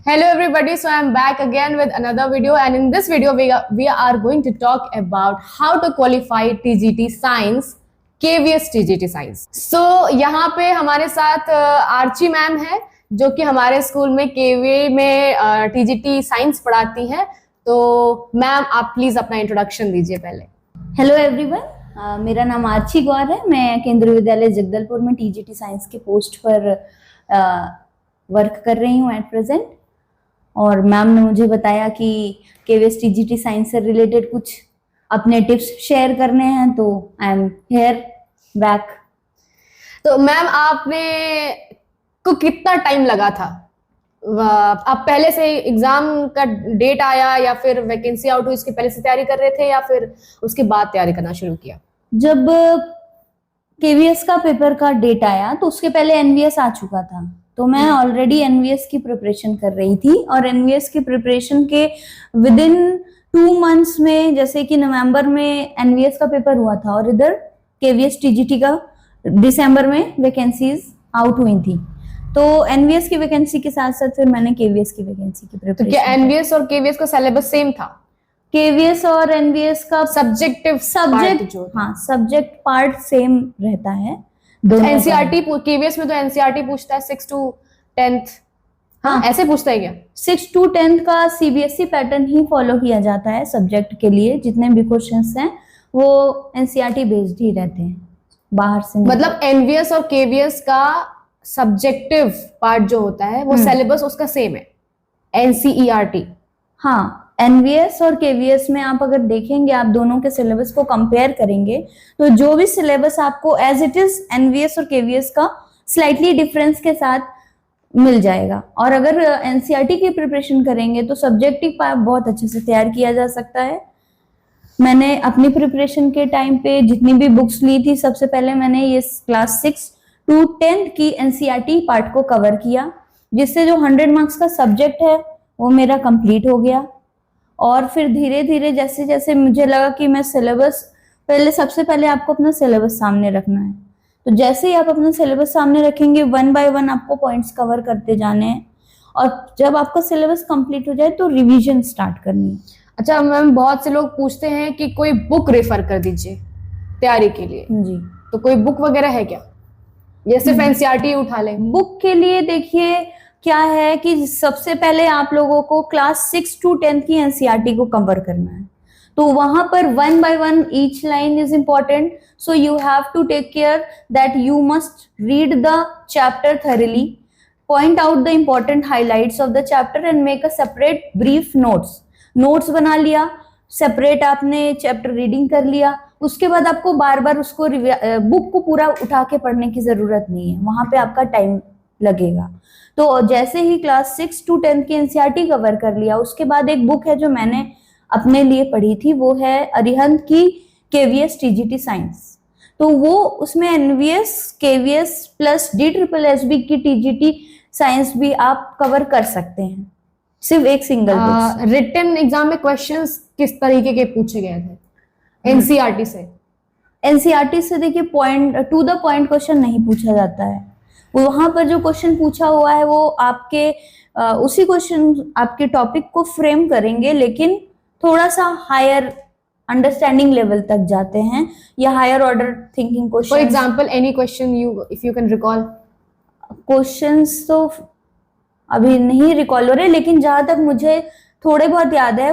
Hello everybody, so I'm back again with another video, and in this video we are going to talk about how to qualify TGT Science, KVS TGT Science. So यहाँ पे हमारे साथ Archie ma'am है जो कि हमारे school में केवी में TGT साइंस पढ़ाती हैं। तो मैम आप प्लीज अपना इंट्रोडक्शन दीजिए पहले। हेलो एवरीवन, मेरा नाम आर्ची गौर है। मैं केंद्रीय विद्यालय जगदलपुर में TGT साइंस के पोस्ट पर वर्क कर रही हूँ एट प्रेजेंट। और मैम ने मुझे बताया कि केवीएस TGT साइंस से रिलेटेड कुछ अपने टिप्स शेयर करने हैं, तो आई एम हियर बैक। तो मैम आपने को कितना टाइम लगा था? आप पहले से एग्जाम का डेट आया या फिर वैकेंसी आउट हुई इसके पहले से तैयारी कर रहे थे या फिर उसके बाद तैयारी करना शुरू किया? जब केवीएस का पेपर का डेट आया तो उसके पहले एनवीएस आ चुका था, तो मैं ऑलरेडी एनवीएस की प्रिपरेशन कर रही थी। और एनवीएस की प्रिपरेशन के विद इन 2 मंथ्स में, जैसे कि नवंबर में एनवीएस का पेपर हुआ था और इधर केवीएस TGT का दिसंबर में वैकेंसीज आउट हुई थी, तो एनवीएस की वैकेंसी के साथ साथ फिर मैंने केवीएस की वैकेंसी की प्रिपरेशन। तो क्या एनवीएस और केवीएस का सिलेबस सेम था? केवीएस और एनवीएस का सब्जेक्ट पार्ट सेम रहता है। एनसीईआरटी केवीएस में तो एनसीईआरटी पूछता है 6 to 10th। हाँ, ऐसे पूछता है क्या? 6 to 10th का सीबीएसई पैटर्न ही फॉलो किया जाता है सब्जेक्ट के लिए। जितने भी क्वेश्चंस हैं वो एनसीईआरटी बेस्ड ही रहते हैं, बाहर से नहीं। मतलब एनवीएस और केवीएस का सब्जेक्टिव पार्ट जो होता है वो सिलेबस उसका सेम है, एनसीईआरटी। हाँ, एनवीएस और केवीएस में आप अगर देखेंगे, आप दोनों के सिलेबस को कंपेयर करेंगे, तो जो भी सिलेबस आपको एज इट इज एनवीएस और केवीएस का स्लाइटली डिफरेंस के साथ मिल जाएगा। और अगर एनसीईआरटी की प्रिपरेशन करेंगे तो सब्जेक्टिव पार्ट बहुत अच्छे से तैयार किया जा सकता है। मैंने अपनी प्रिपरेशन के टाइम पे जितनी भी बुक्स ली थी, सबसे पहले मैंने ये क्लास 6 to 10th की एनसीईआरटी पार्ट को कवर किया, जिससे जो 100 मार्क्स का सब्जेक्ट है वो मेरा कंप्लीट हो गया। और फिर धीरे धीरे जैसे जैसे मुझे लगा कि मैं सिलेबस, सबसे पहले आपको अपना सिलेबस सामने रखना है, तो जैसे ही आप अपना सिलेबस सामने रखेंगे 1 by 1 आपको पॉइंट्स कवर करते जाने हैं। और जब आपका सिलेबस कंप्लीट हो जाए तो रिवीजन स्टार्ट करनी है। अच्छा मैम, बहुत से लोग पूछते हैं कि कोई बुक रेफर कर दीजिए तैयारी के लिए जी, तो कोई बुक वगैरह है क्या, या सिर्फ एनसीईआरटी उठा ले? बुक के लिए देखिए क्या है कि सबसे पहले आप लोगों को क्लास 6 to 10th की एनसीईआरटी को कवर करना है, तो वहां पर 1 by 1 each line is important. So you have to take care that you must read the chapter thoroughly, point out the important highlights of the chapter and make a separate brief notes बना लिया, separate आपने chapter reading कर लिया। उसके बाद आपको बार बार उसको book को पूरा उठा के पढ़ने की जरूरत नहीं है, वहां पे आपका टाइम लगेगा। तो जैसे ही क्लास 6 to 10th की एनसीईआरटी कवर कर लिया, उसके बाद एक बुक है जो मैंने अपने लिए पढ़ी थी, वो है अरिहंत की केवीएस TGT साइंस। तो वो उसमें एनवीएस, केवीएस प्लस DSSB की TGT साइंस भी आप कवर कर सकते हैं, सिर्फ एक सिंगल बुक। रिटन एग्जाम में क्वेश्चंस किस तरीके के पूछे गए थे एनसीईआरटी से? एनसीईआरटी से देखिए point two the point question नहीं पूछा जाता है। वहां पर जो क्वेश्चन पूछा हुआ है वो आपके उसी क्वेश्चन आपके टॉपिक को फ्रेम करेंगे, लेकिन थोड़ा सा हायर अंडरस्टैंडिंग लेवल तक जाते हैं, या higher order thinking question. For example any question if you can recall. Questions तो अभी नहीं रिकॉल हो रहे, लेकिन जहां तक मुझे थोड़े बहुत याद है,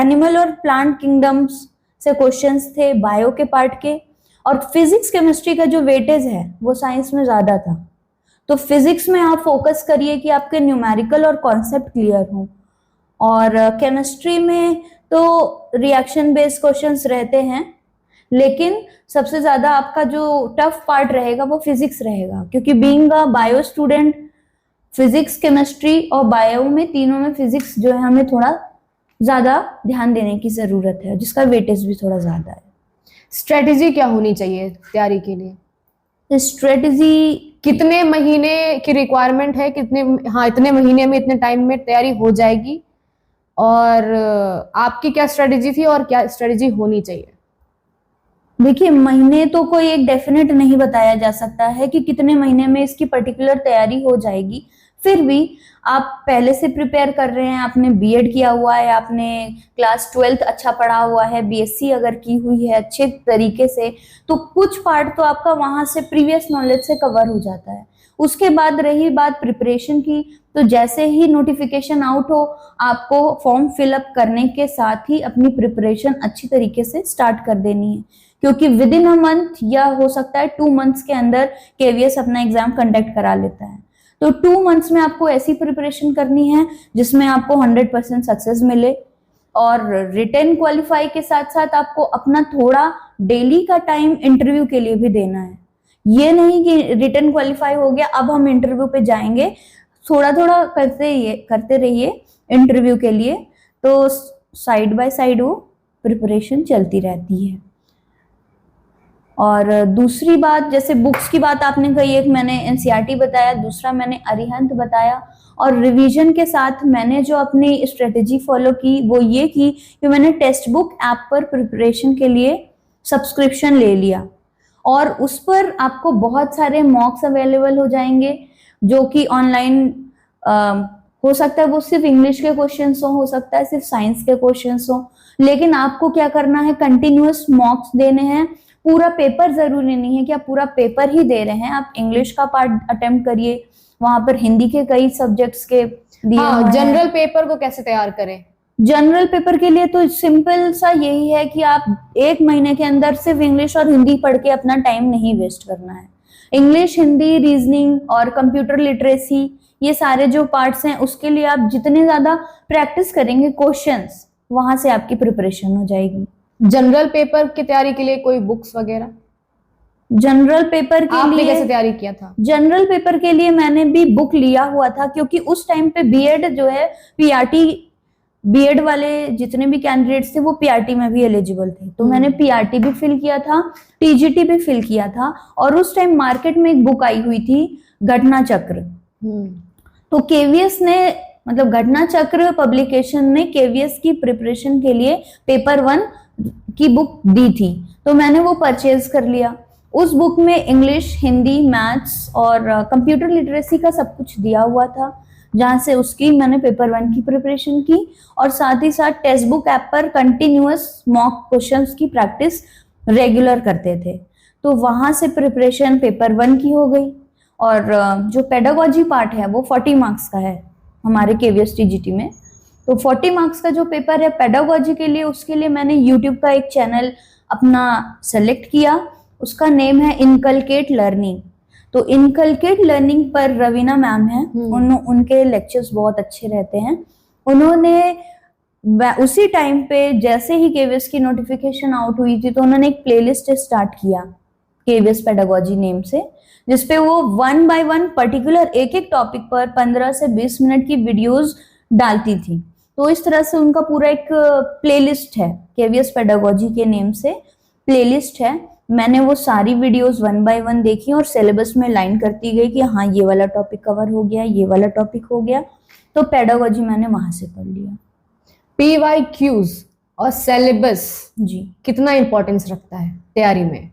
एनिमल और प्लांट किंगडम्स से क्वेश्चंस थे, बायो के पार्ट के। और फिजिक्स केमिस्ट्री का जो वेटेज है वो साइंस में ज्यादा था, तो फिजिक्स में आप फोकस करिए कि आपके न्यूमेरिकल और कॉन्सेप्ट क्लियर हो। और केमिस्ट्री में तो रिएक्शन बेस्ड क्वेश्चंस रहते हैं, लेकिन सबसे ज्यादा आपका जो टफ पार्ट रहेगा वो फिजिक्स रहेगा, क्योंकि being a bio student, physics, chemistry और बायो में, तीनों में फिजिक्स जो है हमें थोड़ा ज्यादा ध्यान देने की जरूरत है, जिसका वेटेज भी थोड़ा ज्यादा है। स्ट्रेटेजी क्या होनी चाहिए तैयारी के लिए? स्ट्रेटेजी कितने महीने की रिक्वायरमेंट है, इतने महीने में, इतने टाइम में तैयारी हो जाएगी? और आपकी क्या स्ट्रेटेजी थी और क्या स्ट्रेटेजी होनी चाहिए? देखिए, महीने तो कोई एक डेफिनेट नहीं बताया जा सकता है कि कितने महीने में इसकी पर्टिकुलर तैयारी हो जाएगी। फिर भी आप पहले से प्रिपेयर कर रहे हैं, आपने बीएड किया हुआ है, आपने क्लास 12th अच्छा पढ़ा हुआ है, बीएससी अगर की हुई है अच्छे तरीके से, तो कुछ पार्ट तो आपका वहां से प्रीवियस नॉलेज से कवर हो जाता है। उसके बाद रही बात प्रिपरेशन की, तो जैसे ही नोटिफिकेशन आउट हो, आपको फॉर्म फिलअप करने के साथ ही अपनी प्रिपरेशन अच्छी तरीके से स्टार्ट कर देनी है, क्योंकि विद इन अ मंथ या हो सकता है 2 मंथ्स के अंदर केवीएस अपना एग्जाम कंडक्ट करा लेता है। तो 2 मंथ्स में आपको ऐसी प्रिपरेशन करनी है जिसमें आपको 100% सक्सेस मिले, और रिटन क्वालिफाई के साथ साथ आपको अपना थोड़ा डेली का टाइम इंटरव्यू के लिए भी देना है। ये नहीं कि रिटन क्वालिफाई हो गया अब हम इंटरव्यू पे जाएंगे, थोड़ा थोड़ा करते रहिए इंटरव्यू के लिए, तो साइड बाय साइड वो प्रिपरेशन चलती रहती है। और दूसरी बात, जैसे बुक्स की बात आपने कही, एक मैंने एनसीईआरटी बताया, दूसरा मैंने अरिहंत बताया, और रिवीजन के साथ मैंने जो अपनी स्ट्रेटेजी फॉलो की वो ये की कि मैंने टेक्स्ट बुक ऐप पर प्रिपरेशन के लिए सब्सक्रिप्शन ले लिया, और उस पर आपको बहुत सारे मॉक्स अवेलेबल हो जाएंगे, जो कि ऑनलाइन हो सकता है वो सिर्फ इंग्लिश के क्वेश्चंस हो सकता है सिर्फ साइंस के क्वेश्चंस हो, लेकिन आपको क्या करना है, कंटिन्यूअस मॉक्स देने हैं। पूरा पेपर जरूरी नहीं है कि आप पूरा पेपर ही दे रहे हैं, आप इंग्लिश का पार्ट अटेम्प्ट करिए, वहां पर हिंदी के कई सब्जेक्ट्स के दिए हुए हैं। जनरल पेपर को कैसे तैयार करें? जनरल पेपर के लिए तो सिंपल सा यही है कि आप 1 महीने के अंदर सिर्फ इंग्लिश और हिंदी पढ़ के अपना टाइम नहीं वेस्ट करना है। इंग्लिश, हिंदी, रीजनिंग और कंप्यूटर लिटरेसी, ये सारे जो पार्ट्स हैं उसके लिए आप जितने ज्यादा प्रैक्टिस करेंगे क्वेश्चंस, वहां से आपकी प्रिपरेशन हो जाएगी। जनरल पेपर की तैयारी के लिए कोई बुक्स वगैरह? जनरल पेपर के आपने लिए कैसे तैयारी किया था? जनरल पेपर के लिए मैंने भी बुक लिया हुआ था, क्योंकि उस टाइम पे बीएड जो है, पीआरटी, बीएड वाले जितने भी कैंडिडेट्स थे वो पीआरटी में भी एलिजिबल थे, तो मैंने पीआरटी भी फिल किया था, टीजीटी भी फिल किया था, और उस टाइम मार्केट में एक बुक आई हुई थी घटना चक्र। तो केवीएस ने, मतलब घटना चक्र पब्लिकेशन ने केवीएस की प्रिपरेशन के लिए पेपर 1 की बुक दी थी, तो मैंने वो परचेज कर लिया। उस बुक में इंग्लिश, हिंदी, मैथ्स और कंप्यूटर लिटरेसी का सब कुछ दिया हुआ था, जहां से उसकी मैंने पेपर 1 की प्रिपरेशन की, और साथ ही साथ टेक्स्ट बुक ऐप पर कंटिन्यूअस मॉक क्वेश्चंस की प्रैक्टिस रेगुलर करते थे, तो वहां से प्रिपरेशन पेपर 1 की हो गई। और जो पेडागोजी पार्ट है वो 40 मार्क्स का है हमारे केवीएस टीजीटी में, तो 40 मार्क्स का जो पेपर है पेडागोजी के लिए, उसके लिए मैंने यूट्यूब का एक चैनल अपना सेलेक्ट किया, उसका नेम है इनकलकेट लर्निंग। तो इनकलकेट लर्निंग पर रवीना मैम है, उनके लेक्चर्स बहुत अच्छे रहते हैं। उन्होंने उसी टाइम पे जैसे ही केवीएस की नोटिफिकेशन आउट हुई थी, तो उन्होंने एक प्लेलिस्ट स्टार्ट किया केवीएस पेडागोजी नेम से, जिसपे वो 1 बाय 1 पर्टिकुलर एक टॉपिक पर 15 से 20 मिनट की वीडियोस डालती थी। तो इस तरह से उनका पूरा एक प्लेलिस्ट है, केवीएस पेडागोजी के नेम से प्लेलिस्ट है। मैंने वो सारी वीडियोस 1 बाय 1 देखी और सिलेबस में लाइन करती गई कि हाँ ये वाला टॉपिक कवर हो गया, ये वाला टॉपिक हो गया, तो पेडागोजी मैंने वहां से पढ़ लिया। PYQs और सिलेबस जी कितना इंपॉर्टेंस रखता है तैयारी में?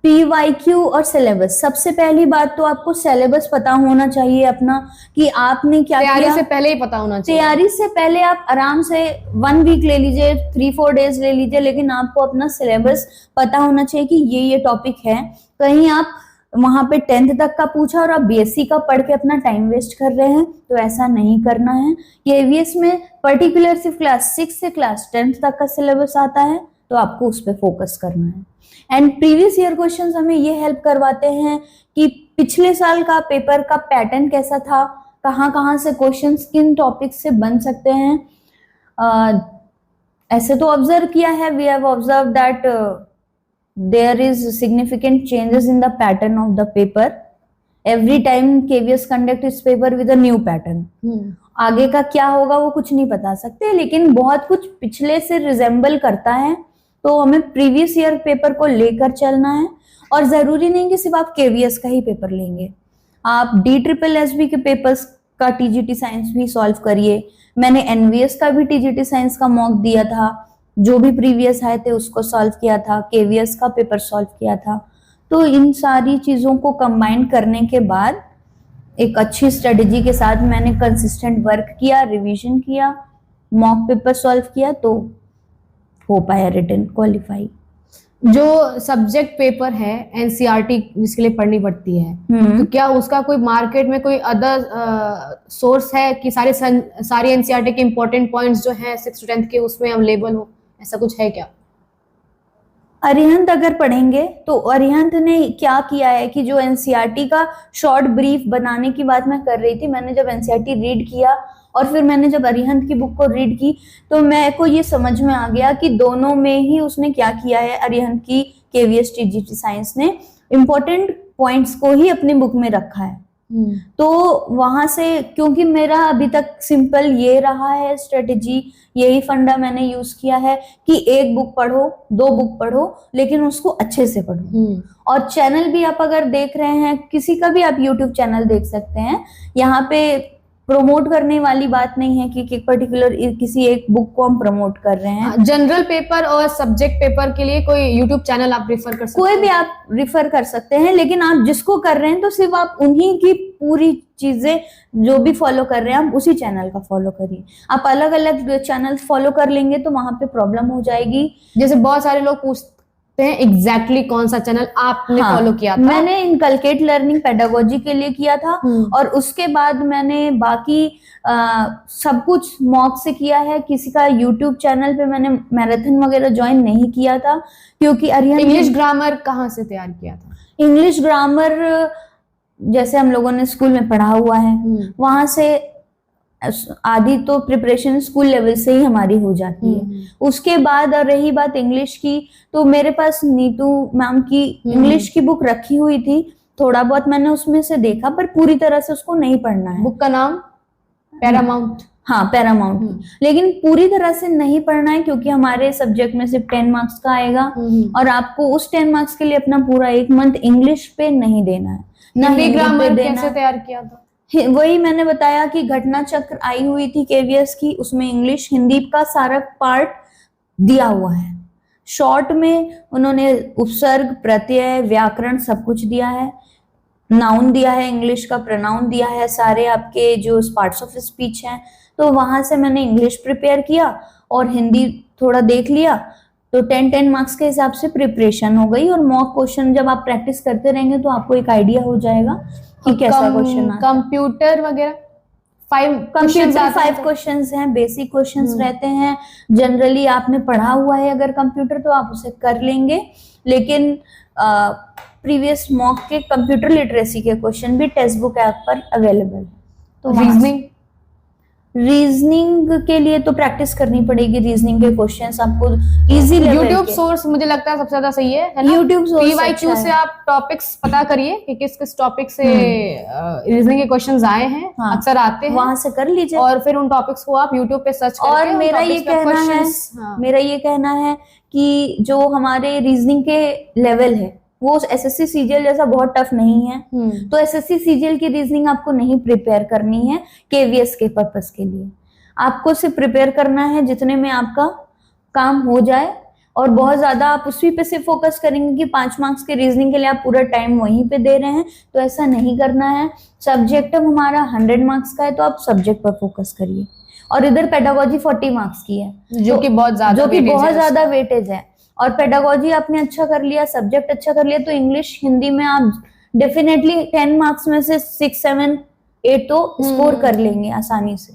PYQ और सिलेबस, सबसे पहली बात तो आपको सिलेबस पता होना चाहिए अपना, कि आपने क्या तैयारी किया। से पहले ही पता होना चाहिए। तैयारी से पहले आप आराम से 1 वीक ले लीजिए, 3-4 डेज ले लीजिए, लेकिन आपको अपना सिलेबस पता होना चाहिए कि ये टॉपिक है। कहीं आप वहां पे 10th तक का पूछा और आप बीएससी का पढ़ के अपना टाइम वेस्ट कर रहे हैं, तो ऐसा नहीं करना है। केवीएस में पर्टिकुलर सिर्फ क्लास 6 से क्लास 10th तक का सिलेबस आता है, तो आपको उस पर फोकस करना है। एंड प्रीवियस ईयर क्वेश्चंस हमें ये हेल्प करवाते हैं कि पिछले साल का पेपर का पैटर्न कैसा था, कहाँ से क्वेश्चंस किन टॉपिक से बन सकते हैं। ऐसे तो ऑब्जर्व किया है, we have observe that there is significant changes in the pattern of the paper every time KVS conduct is paper with a new pattern. आगे का क्या होगा वो कुछ नहीं बता सकते, लेकिन बहुत कुछ पिछले से रिजेंबल करता है, तो हमें प्रीवियस ईयर पेपर को लेकर चलना है। और जरूरी नहीं कि सिर्फ आप केवीएस का ही पेपर लेंगे, आप DSSB के पेपर्स का टीजीटी साइंस भी सॉल्व करिए। मैंने एनवीएस का भी टीजीटी साइंस का मॉक दिया था, जो भी प्रीवियस आए थे उसको सॉल्व किया था, केवीएस का पेपर सॉल्व किया था। तो इन सारी चीजों को कंबाइन करने के बाद एक अच्छी स्ट्रेटेजी के साथ मैंने कंसिस्टेंट वर्क किया, रिवीजन किया, मॉक पेपर सॉल्व किया, तो हो पाया रिटन क्वालिफाई। जो सब्जेक्ट पेपर है एनसीईआरटी जिसके लिए पढ़नी पड़ती है, तो क्या उसका कोई मार्केट में कोई अदर सोर्स है कि सारी एनसीईआरटी के इंपॉर्टेंट पॉइंट्स जो हैं 6 to 10 के उसमें अवेलेबल हो, ऐसा कुछ है क्या? अरिहंत अगर पढ़ेंगे तो अरिहंत ने क्या किया है कि जो एनसीईआरटी का शॉर्ट ब्रीफ बनाने की बात मैं कर रही थी, मैंने जब एनसीईआरटी रीड किया और फिर मैंने जब अरिहंत की बुक को रीड की तो मेरे को ये समझ में आ गया कि दोनों में ही उसने क्या किया है। अरिहंत की केवीएस टीजीटी साइंस ने इम्पोर्टेंट पॉइंट्स को ही अपनी बुक में रखा है। तो वहां से, क्योंकि मेरा अभी तक सिंपल ये रहा है स्ट्रेटेजी, यही फंडा मैंने यूज किया है कि एक बुक पढ़ो, 2 बुक पढ़ो, लेकिन उसको अच्छे से पढ़ो। और चैनल भी आप अगर देख रहे हैं, किसी का भी आप यूट्यूब चैनल देख सकते हैं, यहाँ पे प्रमोट करने वाली बात नहीं है कि पर्टिकुलर किसी एक बुक को हम प्रमोट कर रहे हैं। जनरल पेपर और सब्जेक्ट पेपर के लिए कोई यूट्यूब चैनल आप रिफर कर सकते हैं? कोई भी आप रिफर कर सकते हैं, लेकिन आप जिसको कर रहे हैं तो सिर्फ आप उन्हीं की पूरी चीजें जो भी फॉलो कर रहे हैं आप उसी चैनल का फॉलो करिए। आप अलग अलग चैनल फॉलो कर लेंगे तो वहां पे प्रॉब्लम हो जाएगी। जैसे बहुत सारे लोग पूछते हैं एग्जैक्टली कौन सा चैनल आपने फॉलो किया था? मैंने इनकलकेट लर्निंग पेडागोजी के लिए किया था और उसके बाद मैंने बाकी सब कुछ मॉक से किया है। किसी का यूट्यूब चैनल पे मैंने मैराथन वगैरह ज्वाइन नहीं किया था, क्योंकि अरिहंत इंग्लिश ग्रामर कहाँ से तैयार किया था? इंग्लिश ग्रामर जैसे हम लोगों ने स्कूल में पढ़ा हुआ है, वहां से आधी तो प्रिपरेशन स्कूल लेवल से ही हमारी हो जाती है। उसके बाद और रही बात इंग्लिश की, तो मेरे पास नीतू मैम की इंग्लिश की बुक रखी हुई थी, थोड़ा बहुत मैंने उसमें से देखा, पर पूरी तरह से उसको नहीं पढ़ना है। बुक का नाम पैरामाउंट? हाँ, पैरामाउंट। लेकिन पूरी तरह से नहीं पढ़ना है, क्योंकि हमारे सब्जेक्ट में सिर्फ 10 मार्क्स का आएगा और आपको उस 10 मार्क्स के लिए अपना पूरा 1 मंथ इंग्लिश पे नहीं देना है। हिंदी ग्रामर कैसे तैयार किया था? वही मैंने बताया कि घटना चक्र आई हुई थी केवीएस की, उसमें इंग्लिश हिंदी का सारा पार्ट दिया हुआ है। शॉर्ट में उन्होंने उपसर्ग, प्रत्यय, व्याकरण सब कुछ दिया है, नाउन दिया है, इंग्लिश का प्रोनाउन दिया है, सारे आपके जो पार्ट्स ऑफ स्पीच हैं। तो वहां से मैंने इंग्लिश प्रिपेयर किया और हिंदी थोड़ा देख लिया, तो 10 मार्क्स के हिसाब से प्रिपरेशन हो गई। और मॉक क्वेश्चन जब आप प्रैक्टिस करते रहेंगे तो आपको एक आइडिया हो जाएगा कि कैसा क्वेश्चन आता है। कंप्यूटर वगैरह 5 क्वेश्चंस हैं, बेसिक क्वेश्चंस रहते हैं। जनरली आपने पढ़ा हुआ है अगर कंप्यूटर तो आप उसे कर लेंगे, लेकिन प्रीवियस मॉक के कंप्यूटर लिटरेसी के क्वेश्चन भी टेक्स्ट बुक ऐप पर अवेलेबल है। तो रीजनिंग के लिए तो प्रैक्टिस करनी पड़ेगी। रीजनिंग के क्वेश्चंस आपको इजी लेवल के। यूट्यूब सोर्स मुझे लगता है सबसे ज्यादा सही है ना? यूट्यूब सोर्स पीवाईक्यू से आप टॉपिक्स पता करिए कि किस किस टॉपिक से रीजनिंग के क्वेश्चंस आए हैं, अक्सर आते हैं, वहां से कर लीजिए और फिर उन टॉपिक्स को आप यूट्यूब पे सर्च करके। और मेरा ये कहना है कि जो हमारे रीजनिंग के लेवल है वो एसएससी सीजीएल जैसा बहुत टफ नहीं है। तो एसएससी सीजीएल की रीजनिंग आपको नहीं प्रिपेयर करनी है केवीएस के पर्पस के लिए। आपको सिर्फ प्रिपेयर करना है जितने में आपका काम हो जाए, और बहुत ज्यादा आप उसी पे से फोकस करेंगे कि 5 मार्क्स के रीजनिंग के लिए आप पूरा टाइम वहीं पे दे रहे हैं, तो ऐसा नहीं करना है। सब्जेक्ट हमारा 100 मार्क्स का है तो आप सब्जेक्ट पर फोकस करिए। और इधर पेडागोजी 40 मार्क्स की है, जो कि बहुत ज्यादा वेटेज है। और पेडागोजी आपने अच्छा कर लिया, सब्जेक्ट अच्छा कर लिया, तो इंग्लिश हिंदी में आप डेफिनेटली 10 मार्क्स में से 6, 7, 8 तो स्कोर कर लेंगे आसानी से।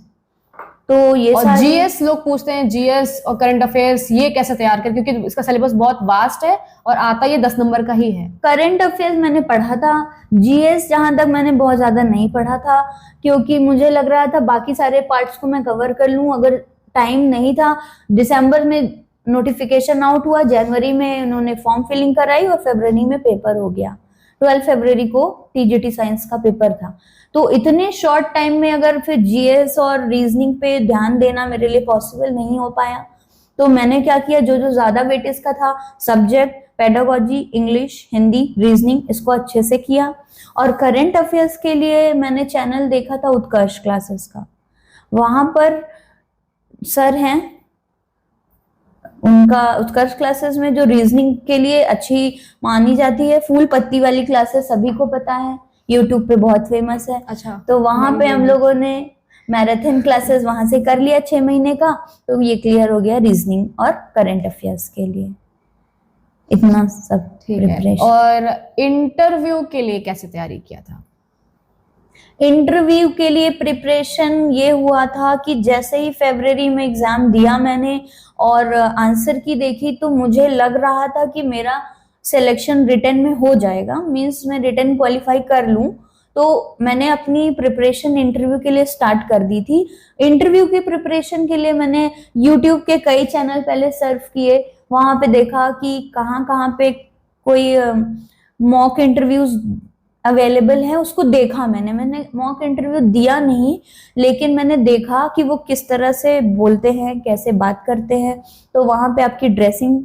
तो ये और जीएस लोग पूछते हैं, जीएस और करंट अफेयर्स ये कैसे तैयार करें, क्योंकि इसका सिलेबस बहुत वास्ट है और आता ये 10 नंबर का ही है। करंट अफेयर्स मैंने पढ़ा था, जीएस जहां तक मैंने बहुत ज्यादा नहीं पढ़ा था, क्योंकि मुझे लग रहा था बाकी सारे पार्ट्स को मैं कवर कर लूं। अगर टाइम नहीं था, दिसंबर में नोटिफिकेशन आउट हुआ, जनवरी में उन्होंने फॉर्म फिलिंग कराई और फरवरी में पेपर हो गया। 12 फरवरी को टीजीटी साइंस का पेपर था। तो इतने शॉर्ट टाइम में अगर फिर जीएस और रीजनिंग पे ध्यान देना मेरे लिए पॉसिबल नहीं हो पाया, तो मैंने क्या किया, जो जो ज्यादा वेटेज का था, subject, pedagogy, English, Hindi, reasoning, इसको अच्छे से किया। और करंट अफेयर्स के लिए मैंने चैनल देखा था उत्कर्ष क्लासेस का, वहां पर सर हैं, उनका उत्कर्ष क्लासेस में जो रीजनिंग के लिए अच्छी मानी जाती है, फूल पत्ती वाली क्लासेस सभी को पता है यूट्यूब पे बहुत फेमस है। अच्छा, तो वहां पे हम लोगों ने मैराथन क्लासेस वहां से कर लिया 6 महीने का, तो ये क्लियर हो गया रीजनिंग और करंट अफेयर्स के लिए। इतना सब ठीक है। प्रिपरेशन। और इंटरव्यू के लिए कैसे तैयारी किया था? इंटरव्यू के लिए प्रिपरेशन ये हुआ था कि जैसे ही फरवरी में एग्जाम दिया मैंने और आंसर की देखी, तो मुझे लग रहा था कि मेरा सिलेक्शन रिटन में हो जाएगा, मींस मैं रिटन क्वालिफाई कर लूं। तो मैंने अपनी प्रिपरेशन इंटरव्यू के लिए स्टार्ट कर दी थी। इंटरव्यू की प्रिपरेशन के लिए मैंने यूट्यूब के कई चैनल पहले सर्च किए, वहां पे देखा कि कहाँ कहाँ पे कोई मॉक इंटरव्यूज अवेलेबल है, उसको देखा मैंने मॉक इंटरव्यू दिया नहीं, लेकिन मैंने देखा कि वो किस तरह से बोलते हैं, कैसे बात करते हैं। तो वहां पे आपकी ड्रेसिंग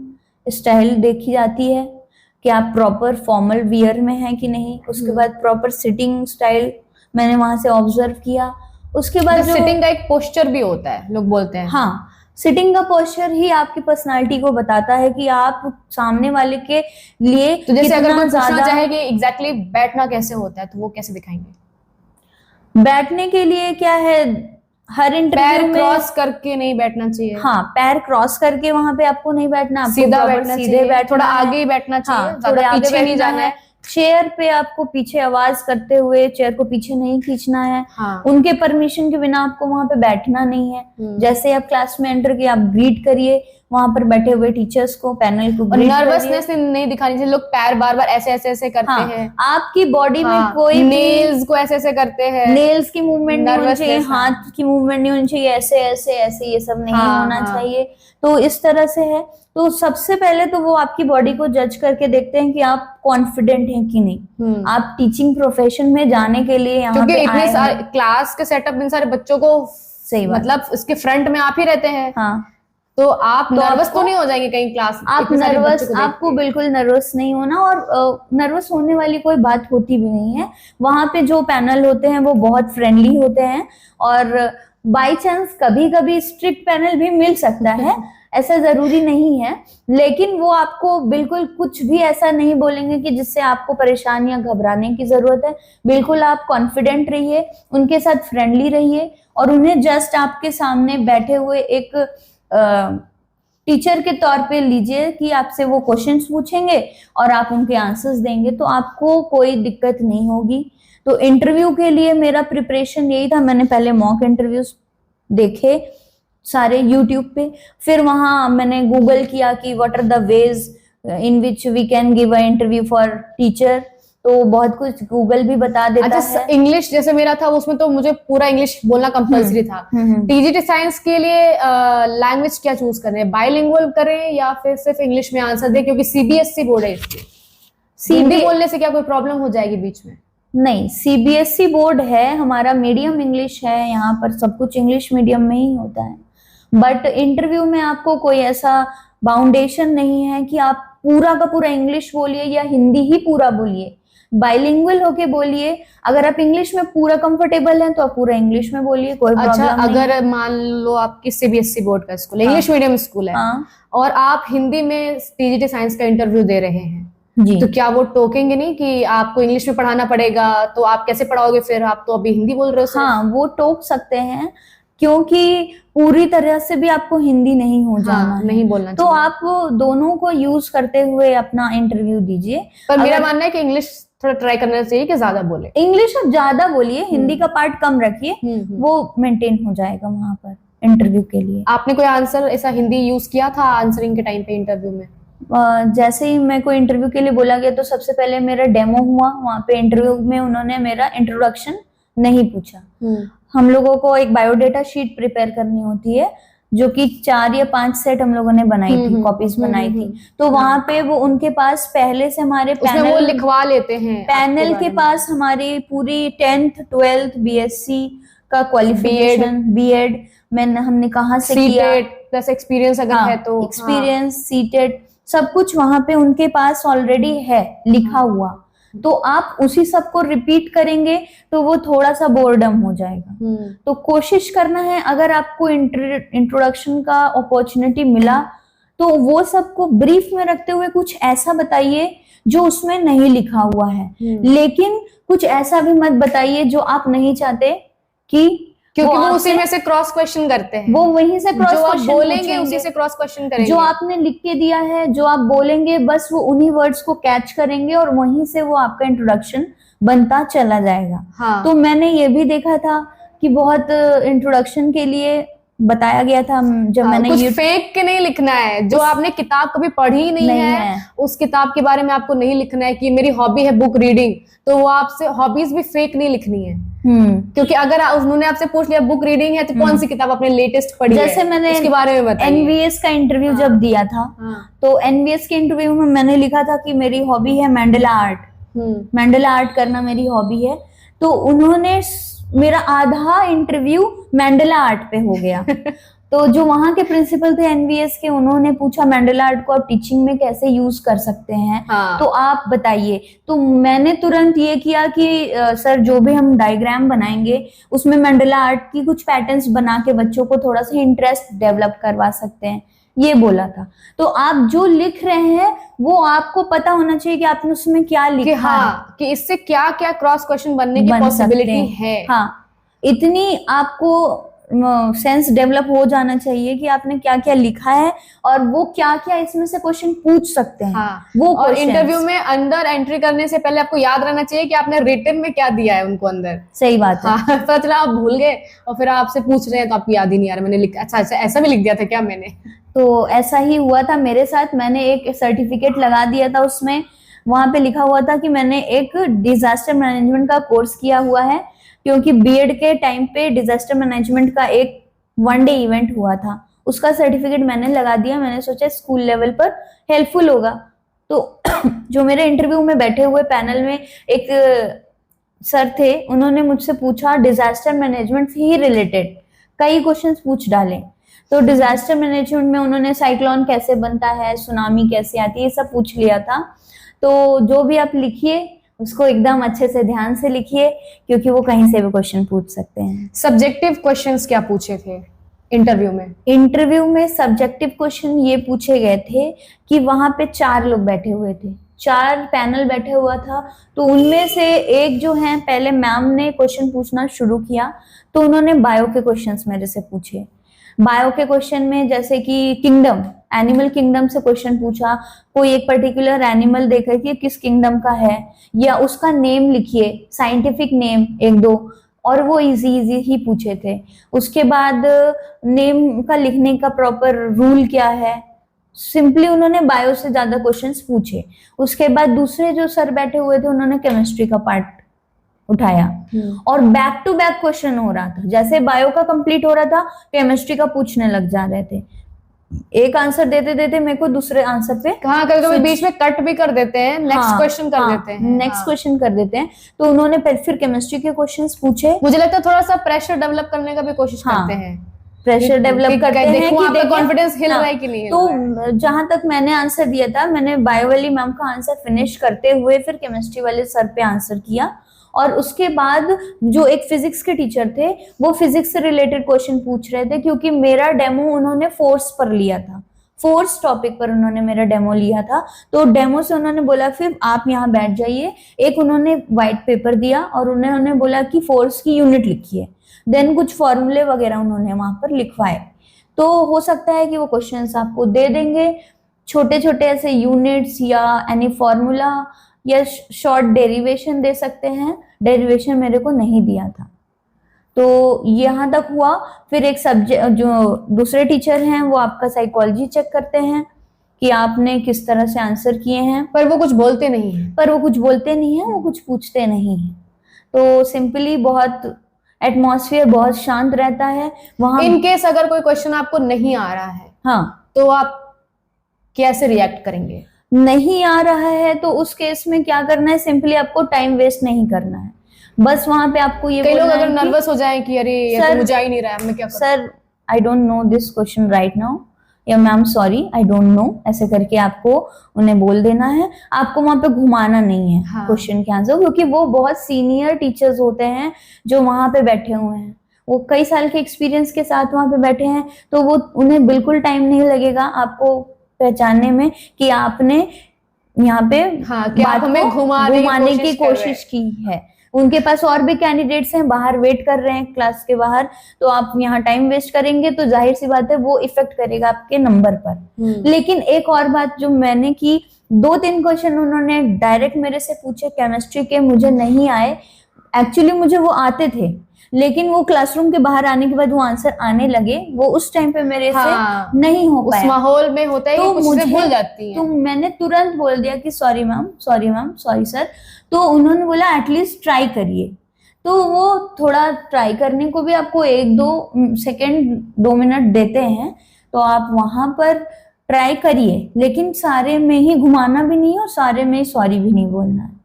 स्टाइल देखी जाती है कि आप प्रॉपर फॉर्मल वियर में हैं कि नहीं। उसके बाद प्रॉपर सिटिंग स्टाइल मैंने वहां से ऑब्जर्व किया। उसके बाद जो सिटिंग का एक पोस्चर भी होता है, लोग बोलते हैं। हाँ, सिटिंग का पोस्चर ही आपकी पर्सनालिटी को बताता है कि आप सामने वाले के लिए तो जैसे अगर कितना कोई पूछना ज्यादा चाहे कि एग्जैक्टली बैठना कैसे होता है, तो वो कैसे दिखाएंगे? बैठने के लिए क्या है, हर इंटरव्यू पैर में क्रॉस करके नहीं बैठना चाहिए। हाँ, पैर क्रॉस करके वहां पे आपको नहीं बैठना, आपको सीधा proper बैठना सीधे चाहिए, बैठना थोड़ा है। आगे ही बैठना चाहिए, हाँ, ज्यादा थोड़े आगे पीछे नहीं बैठना जाना है। चेयर पे आपको पीछे आवाज करते हुए चेयर को पीछे नहीं खींचना है। हाँ। उनके परमिशन के बिना आपको वहां पे बैठना नहीं है। जैसे आप क्लास में एंटर किए, आप ग्रीट करिए वहां पर बैठे हुए टीचर्स को, पैनल को और ग्रीट नर्वसनेस नहीं दिखानी चाहिए। लोग पैर बार बार ऐसे ऐसे ऐसे करते हाँ, हैं। आपकी बॉडी में हाँ, कोई नेल्स को ऐसे ऐसे करते हैं। नेल्स की मूवमेंट नहीं होनी चाहिए, Nervousness, हाँ। हाथ की मूवमेंट नहीं होनी चाहिए, ऐसे ऐसे ऐसे ये सब नहीं हाँ, होना हाँ। चाहिए। तो इस तरह से है। तो सबसे पहले तो वो आपकी बॉडी को जज करके देखते हैं कि आप कॉन्फिडेंट हैं कि नहीं। आप टीचिंग प्रोफेशन में जाने के लिए यहाँ क्योंकि पे इतने आए सारे हैं। क्लास के सेटअप, इन सारे बच्चों को सही बात। मतलब उसके फ्रंट में आप ही रहते हैं। हाँ, तो आप तो नर्वस आपको- तो नहीं हो जाएंगे कहीं क्लास? आप इतने सारे नर्वस, बच्चों को देख आपको के? बिल्कुल नर्वस नहीं होना, और नर्वस होने वाली कोई बात होती भी नहीं है। वहां पे जो पैनल होते हैं वो बहुत फ्रेंडली होते हैं, और बाय चांस कभी कभी स्ट्रिक्ट पैनल भी मिल सकता है, ऐसा जरूरी नहीं है। लेकिन वो आपको बिल्कुल कुछ भी ऐसा नहीं बोलेंगे कि जिससे आपको परेशान या घबराने की जरूरत है। बिल्कुल आप कॉन्फिडेंट रहिए, उनके साथ फ्रेंडली रहिए, और उन्हें जस्ट आपके सामने बैठे हुए एक टीचर के तौर पे लीजिए कि आपसे वो क्वेश्चंस पूछेंगे और आप उनके आंसर्स देंगे, तो आपको कोई दिक्कत नहीं होगी। तो इंटरव्यू के लिए मेरा प्रिपरेशन यही था। मैंने पहले मॉक इंटरव्यूज देखे सारे यूट्यूब पे, फिर वहां मैंने गूगल किया कि what are the ways in which we can give a interview for teacher. तो बहुत कुछ गूगल भी बता देता है। इंग्लिश जैसे मेरा था, उसमें तो मुझे पूरा इंग्लिश बोलना कंपलसरी था। टीजीटी साइंस के लिए लैंग्वेज क्या चूज करें? बाइलिंगुअल करें या फिर सिर्फ इंग्लिश में आंसर दें? क्योंकि सीबीएसई बोर्ड है इसकी। हिंदी बोलने से क्या कोई प्रॉब्लम हो जाएगी बीच में? नहीं, सीबीएसई बोर्ड है, हमारा मीडियम इंग्लिश है, यहाँ पर सब कुछ इंग्लिश मीडियम में ही होता है। बट इंटरव्यू में आपको कोई ऐसा बाउंडेशन नहीं है कि आप पूरा का पूरा इंग्लिश बोलिए या हिंदी ही पूरा बोलिए। बाइलिंगुअल होके बोलिए। अगर आप इंग्लिश में पूरा कंफर्टेबल हैं तो आप पूरा इंग्लिश में बोलिए, कोई अच्छा, प्रॉब्लम नहीं। अगर मान लो आपकी सीबीएसई बोर्ड का स्कूल, इंग्लिश मीडियम स्कूल है, हाँ, और आप हिंदी में टीजीटी साइंस का इंटरव्यू दे रहे हैं, जी। तो क्या वो टोकेंगे नहीं कि आपको इंग्लिश में पढ़ाना पड़ेगा? तो आप कैसे पढ़ाओगे फिर? आप तो अभी हिंदी बोल रहे हो सिर्फ। हाँ, वो टोक सकते हैं, क्योंकि पूरी तरह से भी आपको हिंदी नहीं हो जाना है। नहीं बोलना तो चाहिए। आप दोनों को यूज करते हुए अपना इंटरव्यू दीजिए। पर मेरा अगर- मानना है कि इंग्लिश थोड़ा ट्राई करना चाहिए कि ज्यादा बोले। इंग्लिश आप ज्यादा बोलिए, हिंदी का पार्ट कम रखिए, वो मेंटेन हो जाएगा वहां पर इंटरव्यू के लिए। आपने कोई आंसर ऐसा हिंदी यूज किया था आंसरिंग के टाइम पे इंटरव्यू में? जैसे ही मैं को इंटरव्यू के लिए बोला गया तो सबसे पहले मेरा डेमो हुआ। वहां पे इंटरव्यू में उन्होंने मेरा इंट्रोडक्शन नहीं पूछा। हम लोगों को एक बायोडेटा शीट प्रिपेयर करनी होती है, जो कि 4 या 5 सेट हम लोगों ने बनाई थी, कॉपीज बनाई थी। तो वहां पे वो उनके पास पहले से हमारे उसमें वो लिखवा लेते हैं पैनल के पास हमारी पूरी 10th 12th बीएससी का क्वालिफिकेशन, बीएड मैंने हमने कहाँ से किया, प्लस एक्सपीरियंस अगर है तो एक्सपीरियंस, सीटेट, सब कुछ वहां पे उनके पास ऑलरेडी है लिखा हुआ। तो आप उसी सब को रिपीट करेंगे तो वो थोड़ा सा बोरडम हो जाएगा। तो कोशिश करना है, अगर आपको इंट्रोडक्शन का अपॉर्चुनिटी मिला तो वो सबको ब्रीफ में रखते हुए कुछ ऐसा बताइए जो उसमें नहीं लिखा हुआ है, लेकिन कुछ ऐसा भी मत बताइए जो आप नहीं चाहते कि क्योंकि वो उसी में से क्रॉस क्वेश्चन करते हैं, वो वहीं से क्रॉस जो आप क्वेश्चन बोलेंगे उसी से क्रॉस क्वेश्चन करेंगे। जो आपने लिख के दिया है, जो आप बोलेंगे, बस वो उन्हीं वर्ड्स को कैच करेंगे और वहीं से वो आपका इंट्रोडक्शन बनता चला जाएगा। हाँ। तो मैंने ये भी देखा था कि बहुत इंट्रोडक्शन के लिए बताया गया था जब मैंने कुछ फेक के नहीं लिखना है, जो आपने किताब कभी पढ़ी नहीं है उस किताब के बारे में आपको नहीं लिखना है कि मेरी हॉबी है बुक रीडिंग, तो वो आपसे हॉबीज भी फेक नहीं लिखनी है। क्योंकि अगर उन्होंने आपसे पूछ लिया बुक रीडिंग है तो कौन सी किताब आपने लेटेस्ट पढ़ी है, जैसे मैंने उसके बारे में बताइए। एनवीएस का इंटरव्यू जब दिया था, तो एनवीएस के इंटरव्यू में मैंने लिखा था कि मेरी हॉबी है मैंडेला आर्ट, मैंडेला आर्ट करना मेरी हॉबी है। तो उन्होंने मेरा आधा इंटरव्यू मैंडेला आर्ट पे हो गया। तो जो वहां के प्रिंसिपल थे एनवीएस के, उन्होंने पूछा मैंडेला आर्ट को आप टीचिंग में कैसे यूज कर सकते हैं, तो आप बताइए। तो मैंने तुरंत ये किया कि सर जो भी हम डायग्राम बनाएंगे उसमें मैंडेला आर्ट की कुछ पैटर्न्स बना के बच्चों को थोड़ा सा इंटरेस्ट डेवलप करवा सकते हैं, ये बोला था। तो आप जो लिख रहे हैं वो आपको पता होना चाहिए कि आपने उसमें क्या लिखा है, कि इससे क्या क्या क्रॉस क्वेश्चन बनने की पॉसिबिलिटी है। हाँ, इतनी आपको सेंस डेवलप हो जाना चाहिए कि आपने क्या क्या लिखा है और वो क्या क्या इसमें से क्वेश्चन पूछ सकते हैं। वो और इंटरव्यू में अंदर एंट्री करने से पहले आपको याद रहना चाहिए कि आपने रिटन में क्या दिया है उनको अंदर। सही बात है। पता चला आप भूल गए और फिर आपसे पूछ रहे हैं तो आपको याद ही नहीं आ रहा मैंने लिखा, अच्छा ऐसा भी लिख दिया था क्या मैंने। तो ऐसा ही हुआ था मेरे साथ। मैंने एक सर्टिफिकेट लगा दिया था, उसमें वहां पे लिखा हुआ था कि मैंने एक डिजास्टर मैनेजमेंट का कोर्स किया हुआ है, क्योंकि बीएड के टाइम पे डिजास्टर मैनेजमेंट का एक 1 डे इवेंट हुआ था, उसका सर्टिफिकेट मैंने लगा दिया। मैंने सोचा स्कूल लेवल पर हेल्पफुल होगा। तो जो मेरे इंटरव्यू में बैठे हुए पैनल में एक सर थे, उन्होंने मुझसे पूछा डिजास्टर मैनेजमेंट से ही रिलेटेड कई क्वेश्चंस पूछ डाले। तो डिजास्टर मैनेजमेंट में उन्होंने साइक्लोन कैसे बनता है, सुनामी कैसे आती है, ये सब पूछ लिया था। तो जो भी आप लिखिए उसको एकदम अच्छे से ध्यान से लिखिए, क्योंकि वो कहीं से भी क्वेश्चन पूछ सकते हैं। सब्जेक्टिव क्वेश्चंस क्या पूछे थे इंटरव्यू में? इंटरव्यू में सब्जेक्टिव क्वेश्चन ये पूछे गए थे कि वहां पे 4 लोग बैठे हुए थे, 4 पैनल बैठे हुआ था। तो उनमें से एक जो है, पहले मैम ने क्वेश्चन पूछना शुरू किया तो उन्होंने बायो के क्वेश्चंस मेरे से पूछे। बायो के क्वेश्चन में जैसे कि किंगडम, एनिमल किंगडम से क्वेश्चन पूछा, कोई एक पर्टिकुलर एनिमल देखा कि किस किंगडम का है, या उसका नेम लिखिए, साइंटिफिक नेम 1-2, और वो इजी ही पूछे थे। उसके बाद नेम का लिखने का प्रॉपर रूल क्या है, सिंपली उन्होंने बायो से ज्यादा क्वेश्चंस पूछे। उसके बाद दूसरे जो सर बैठे हुए थे उन्होंने केमिस्ट्री का पार्ट उठाया और बैक टू बैक क्वेश्चन हो रहा था। जैसे बायो का कंप्लीट हो रहा था, केमिस्ट्री का पूछने लग जा रहे थे। एक आंसर देते देते मेरे को दूसरे आंसर पे कभी बीच में कट भी कर देते हैं, नेक्स्ट क्वेश्चन कर देते हैं, नेक्स्ट क्वेश्चन कर देते हैं। तो उन्होंने फिर केमिस्ट्री के क्वेश्चंस पूछे। मुझे लगता है थोड़ा सा प्रेशर डेवलप करने का भी कोशिश करते हैं, प्रेशर डेवलप करते हैं कि देखो कॉन्फिडेंस हिल रहा है कि नहीं। तो जहां तक मैंने आंसर दिया था, मैंने बायो वाली मैम का आंसर फिनिश करते हुए फिर केमिस्ट्री वाले सर पे आंसर किया। और उसके बाद जो एक फिजिक्स के टीचर थे, वो फिजिक्स से रिलेटेड क्वेश्चन पूछ रहे थे, क्योंकि मेरा डेमो उन्होंने फोर्स पर लिया था, फोर्स टॉपिक पर उन्होंने मेरा डेमो लिया था। तो डेमो से उन्होंने बोला फिर आप यहाँ बैठ जाइए। एक उन्होंने व्हाइट पेपर दिया और उन्होंने बोला कि फोर्स की यूनिट लिखिए, देन कुछ फॉर्मूले वगैरह उन्होंने वहां पर लिखवाए। तो हो सकता है कि वो क्वेश्चंस आपको दे देंगे, छोटे छोटे ऐसे यूनिट्स या एनी फॉर्मूला या शॉर्ट डेरिवेशन दे सकते हैं। डेरिवेशन मेरे को नहीं दिया था। तो यहाँ तक हुआ। फिर एक सब्जेक्ट जो दूसरे टीचर हैं, वो आपका साइकोलॉजी चेक करते हैं कि आपने किस तरह से आंसर किए हैं, पर वो कुछ बोलते नहीं है, वो कुछ पूछते नहीं है। तो सिंपली बहुत एटमॉस्फेयर बहुत शांत रहता है वहां। इन केस अगर कोई क्वेश्चन आपको नहीं आ रहा है, तो आप कैसे रिएक्ट करेंगे? नहीं आ रहा है तो उस केस में क्या करना है, सिंपली आपको टाइम वेस्ट नहीं करना है। बस वहां पे आपको ये, कई लोग अगर नर्वस हो जाएं कि अरे ये तो मुझे ही नहीं रहा है, मैं क्या करूं? Sir I don't know this question right now, या ma'am sorry I don't know, ऐसे करके आपको उन्हें बोल देना है। आपको वहां पे घुमाना नहीं है क्वेश्चन के आंसर, क्योंकि वो बहुत सीनियर टीचर्स होते हैं जो वहां पे बैठे हुए हैं। वो कई साल के एक्सपीरियंस के साथ वहां पे बैठे हैं, तो वो उन्हें बिल्कुल टाइम नहीं लगेगा आपको पहचानने में कि आपने यहाँ पे हाँ, कि आप हमें घुमाने की कोशिश की है। उनके पास और भी कैंडिडेट्स हैं, बाहर वेट कर रहे हैं क्लास के बाहर, तो आप यहाँ टाइम वेस्ट करेंगे तो जाहिर सी बात है वो इफेक्ट करेगा आपके नंबर पर। लेकिन एक और बात जो मैंने की, 2-3 क्वेश्चन उन्होंने डायरेक्ट मेरे से पूछे केमिस्ट्री के, मुझे नहीं आए। एक्चुअली मुझे वो आते थे, लेकिन वो क्लासरूम के बाहर आने के बाद वो आंसर आने लगे, वो उस टाइम पे मेरे से नहीं हो पाया। उस माहौल में होता है तो कि कुछ मुझे भूल जाती है। तो मैंने तुरंत बोल दिया कि सॉरी मैम, सॉरी सर। तो उन्होंने बोला एटलीस्ट ट्राई करिए। तो वो थोड़ा ट्राई करने को भी आपको 1-2 सेकेंड 2 मिनट देते हैं, तो आप वहां पर ट्राई करिए, लेकिन सारे में ही घुमाना भी नहीं और सारे में ही सॉरी भी नहीं बोलना है।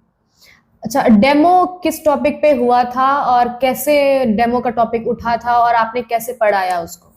अच्छा, डेमो किस टॉपिक पे हुआ था और कैसे डेमो का टॉपिक उठा था और आपने कैसे पढ़ाया उसको?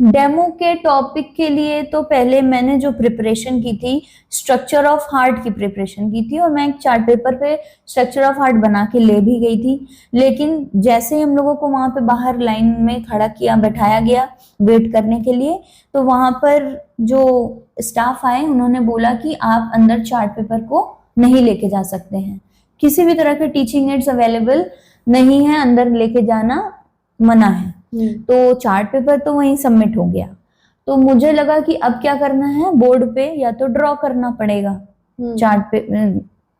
डेमो के टॉपिक के लिए तो पहले मैंने जो प्रिपरेशन की थी, स्ट्रक्चर ऑफ हार्ट की प्रिपरेशन की थी, और मैं एक चार्ट पेपर पे स्ट्रक्चर ऑफ हार्ट बना के ले भी गई थी। लेकिन जैसे ही हम लोगों को वहां पे बाहर लाइन में खड़ा किया, बैठाया गया वेट करने के लिए, तो वहां पर जो स्टाफ आए उन्होंने बोला कि आप अंदर चार्ट पेपर को नहीं लेके जा सकते हैं, किसी भी तरह के टीचिंग एड्स अवेलेबल नहीं है, अंदर लेके जाना मना है। तो चार्ट पेपर तो वहीं सबमिट हो गया। तो मुझे लगा कि अब क्या करना है, बोर्ड पे या तो ड्रॉ करना पड़ेगा चार्ट पे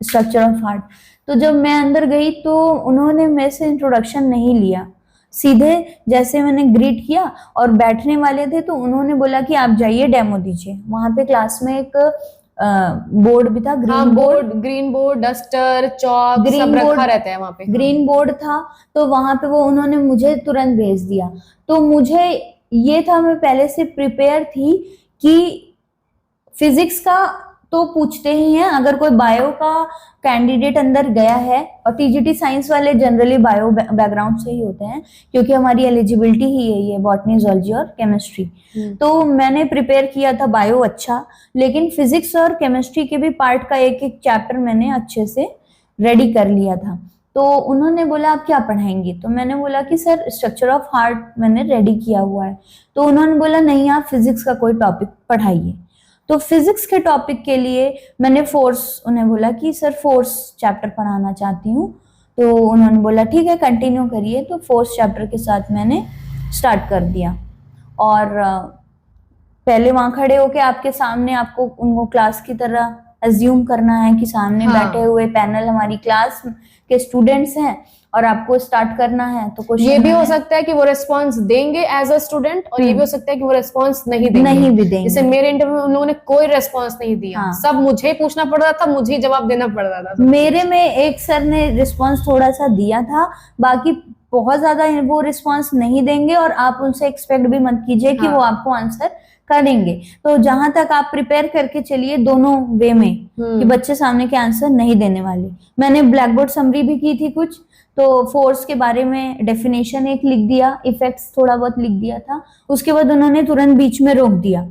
स्ट्रक्चर ऑफ हार्ट। तो जब मैं अंदर गई तो उन्होंने मेरे से इंट्रोडक्शन नहीं लिया, सीधे जैसे मैंने ग्रीट किया और बैठने वाले थे तो उन्होंने बोला कि आप जाइए डेमो दीजिए। वहां पे क्लास में एक बोर्ड भी था, ग्रीन बोर्ड, डस्टर, चॉक सब रखा रहता है वहां पे। ग्रीन बोर्ड था, तो वहां पे वो उन्होंने मुझे तुरंत भेज दिया। तो मुझे ये था, मैं पहले से प्रिपेयर थी कि फिजिक्स का तो पूछते ही हैं, अगर कोई बायो का कैंडिडेट अंदर गया है, और टीजीटी साइंस वाले जनरली बायो बैकग्राउंड से ही होते हैं क्योंकि हमारी एलिजिबिलिटी ही यही है, बॉटनी, जूलॉजी और केमिस्ट्री। तो मैंने प्रिपेयर किया था बायो अच्छा, लेकिन फिजिक्स और केमिस्ट्री के भी पार्ट का एक एक चैप्टर मैंने अच्छे से रेडी कर लिया था। तो उन्होंने बोला आप क्या पढ़ाएंगे, तो मैंने बोला कि सर स्ट्रक्चर ऑफ हार्ट मैंने रेडी किया हुआ है। तो उन्होंने बोला नहीं, आप फिजिक्स का कोई टॉपिक पढ़ाइए। तो फिजिक्स के टॉपिक के लिए मैंने फोर्स, उन्हें बोला कि सर फोर्स चैप्टर पढ़ाना चाहती हूँ। तो उन्होंने बोला ठीक है कंटिन्यू करिए। तो फोर्स चैप्टर के साथ मैंने स्टार्ट कर दिया, और पहले वहां खड़े होके आपके सामने आपको उनको क्लास की तरह अज्यूम करना है कि सामने बैठे हुए पैनल हमारी क्लास के स्टूडेंट्स हैं और आपको स्टार्ट करना है। तो कुछ ये भी हो सकता है कि वो रिस्पांस देंगे एज अ स्टूडेंट, और ये भी हो सकता है कि वो रिस्पांस नहीं देंगे। जैसे मेरे इंटरव्यू में उन्होंने कोई रिस्पांस नहीं दिया, सब मुझे पूछना पड़ रहा था, मुझे जवाब देना पड़ रहा था। मेरे में एक सर ने रिस्पांस थोड़ा सा दिया था, बाकी बहुत ज्यादा वो रिस्पांस नहीं देंगे, और आप उनसे एक्सपेक्ट भी मत कीजिए कि वो आपको आंसर करेंगे। तो जहां तक आप प्रिपेयर करके चलिए दोनों वे में कि बच्चे सामने के आंसर नहीं देने वाले। मैंने ब्लैक बोर्ड समरी भी की थी कुछ, तो फोर्स के बारे में डेफिनेशन एक लिख दिया, इफेक्ट्स थोड़ा बहुत लिख दिया था। उसके बाद उन्होंने तुरंत बीच में रोक दिया।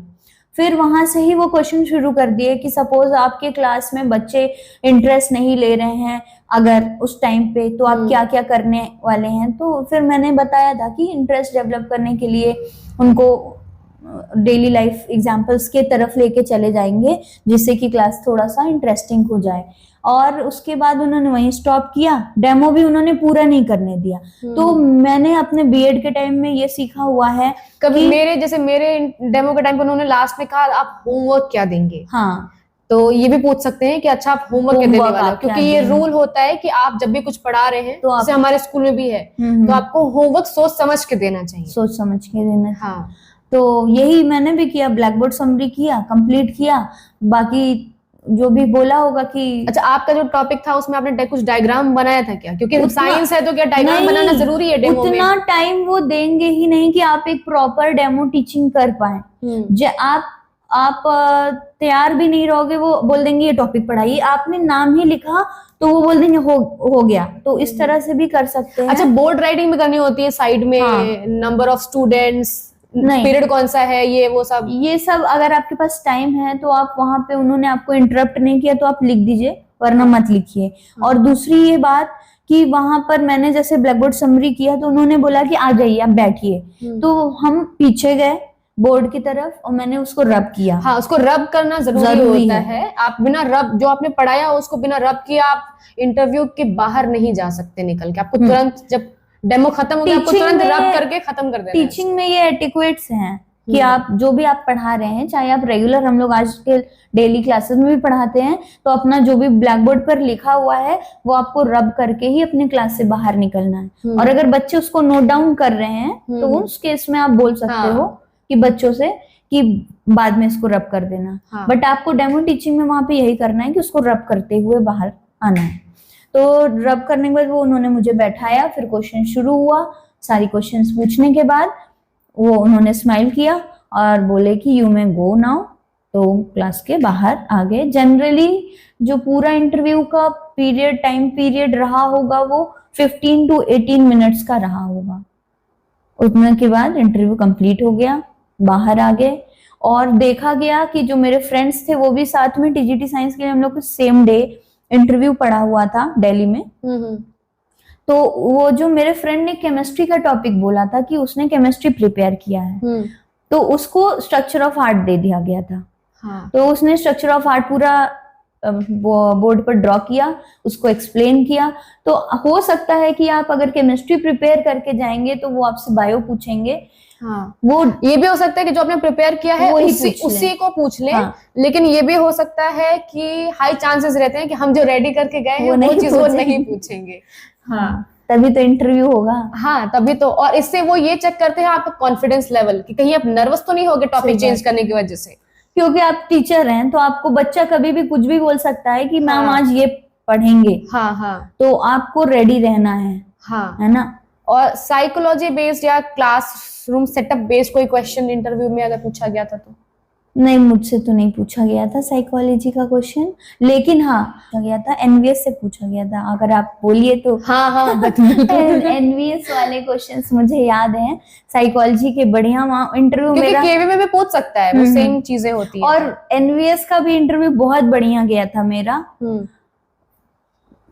फिर वहां से ही वो क्वेश्चन शुरू कर दिए कि सपोज आपके क्लास में बच्चे इंटरेस्ट नहीं ले रहे हैं अगर उस टाइम पे, तो आप क्या क्या करने वाले हैं। तो फिर मैंने बताया था कि इंटरेस्ट डेवलप करने के लिए उनको डेली लाइफ एग्जाम्पल्स के तरफ लेके चले जाएंगे, जिससे कि क्लास थोड़ा सा इंटरेस्टिंग हो जाए। और उसके बाद उन्होंने वहीं स्टॉप किया, डेमो भी उन्होंने पूरा नहीं करने दिया। तो मैंने अपने बीएड के टाइम में ये सीखा हुआ है, कभी मेरे डेमो के टाइम पे उन्होंने लास्ट में कहा आप होमवर्क क्या देंगे। हाँ, तो ये भी पूछ सकते हैं कि अच्छा आप होमवर्क क्या देने वाले हो, क्योंकि ये रूल होता है कि आप जब भी कुछ पढ़ा रहे हैं, तो जैसे हमारे स्कूल में भी है, तो आपको होमवर्क सोच समझ के देना चाहिए। सोच समझ के देना। हाँ, तो यही मैंने भी किया, ब्लैक बोर्ड समरी किया, कंप्लीट किया। बाकी जो भी बोला होगा कि अच्छा, आपका जो टॉपिक था उसमें आपने कुछ डायग्राम बनाया था क्या? क्योंकि साइंस है तो क्या डायग्राम बनाना जरूरी है डेमो में? उतना टाइम वो देंगे ही नहीं कि आप एक प्रॉपर डेमो टीचिंग कर पाए। आप तैयार भी नहीं रहोगे, वो बोल देंगे ये टॉपिक पढ़ाइए, आपने नाम ही लिखा तो वो बोल देंगे हो गया। तो इस तरह से भी कर सकते हैं। अच्छा, बोर्ड राइटिंग भी करनी होती है साइड में, नंबर ऑफ स्टूडेंट्स, पीरियड कौन सा है, ये सब अगर आपके पास टाइम है तो आप वहां पे, उन्होंने आपको इंटरप्ट नहीं किया तो आप लिख दीजिए, वरना मत लिखिए। और दूसरी ये बात कि वहां पर मैंने जैसे ब्लैक बोर्ड समरी किया तो उन्होंने बोला कि आ जाइए आप बैठिए। तो हम पीछे गए, बोर्ड की तरफ और मैंने उसको रब किया। हाँ, उसको रब करना जरूरी होता है। आप बिना रब, जो आपने पढ़ाया उसको बिना रब किया आप इंटरव्यू के बाहर नहीं जा सकते निकल के। आपको तुरंत जब डेमो खत्म हो गया आपको तुरंत रब करके खत्म कर देना है। टीचिंग में ये एटिक्वेट्स हैं कि आप जो भी आप पढ़ा रहे हैं, चाहे आप रेगुलर, हम लोग आज के डेली क्लासेस में भी पढ़ाते हैं, तो अपना जो भी ब्लैक बोर्ड पर लिखा हुआ है वो आपको रब करके ही अपने क्लास से बाहर निकलना है। और अगर बच्चे उसको नोट डाउन कर रहे हैं तो उस केस में आप बोल सकते हो कि बच्चों से कि बाद में इसको रब कर देना। बट आपको डेमो टीचिंग में वहां पे यही करना है कि उसको रब करते हुए बाहर आना है। तो रब करने के बाद वो उन्होंने मुझे बैठाया, फिर क्वेश्चन शुरू हुआ। सारी क्वेश्चंस पूछने के बाद वो उन्होंने स्माइल किया और बोले कि यू मे गो नाउ। तो क्लास के बाहर आ गए। जनरली जो पूरा इंटरव्यू का टाइम पीरियड रहा होगा वो 15 to 18 मिनट्स का रहा होगा। उतने के बाद इंटरव्यू कंप्लीट हो गया, बाहर आ गए और देखा गया कि जो मेरे फ्रेंड्स थे वो भी साथ में टीजीटी साइंस के लिए हम लोग को सेम डे इंटरव्यू पड़ा हुआ था दिल्ली में। तो वो जो मेरे फ्रेंड ने केमिस्ट्री का टॉपिक बोला था कि उसने केमिस्ट्री प्रिपेयर किया है, तो उसको स्ट्रक्चर ऑफ आर्ट दे दिया गया था। तो उसने स्ट्रक्चर ऑफ आर्ट पूरा बोर्ड पर ड्रॉ किया, उसको एक्सप्लेन किया। तो हो सकता है कि आप अगर केमिस्ट्री प्रिपेयर करके जाएंगे तो वो आपसे बायो पूछेंगे। वो ये भी हो सकता है कि जो आपने प्रिपेयर किया है उसी को पूछ ले। लेकिन ये भी हो सकता है कि हाई चांसेस रहते हैं कि हम जो रेडी करके गए हैं वो चीज वो नहीं पूछेंगे। तभी तो इंटरव्यू होगा। हाँ, तभी तो। और इससे वो ये चेक करते हैं आपका कॉन्फिडेंस लेवल कि कहीं आप नर्वस तो नहीं होगे टॉपिक चेंज करने की वजह से। क्योंकि आप टीचर हैं तो आपको बच्चा कभी भी कुछ भी बोल सकता है कि मैम आज ये पढ़ेंगे। तो आपको रेडी रहना है। है ना। और साइकोलॉजी बेस्ड या क्लासरूम सेटअप बेस्ड कोई क्वेश्चन इंटरव्यू में अगर पूछा गया था तो? नहीं, मुझसे तो नहीं पूछा गया था साइकोलॉजी का क्वेश्चन, लेकिन हाँ पूछा गया था एनवीएस से पूछा गया था। अगर आप बोलिए तो एनवीएस वाले क्वेश्चंस मुझे याद हैं साइकोलॉजी के, बढ़िया। वहाँ इंटरव्यू मेरा केवी में भी पूछ सकता है, वो सेम चीजें होती है। और एनवीएस का भी इंटरव्यू बहुत बढ़िया गया था मेरा।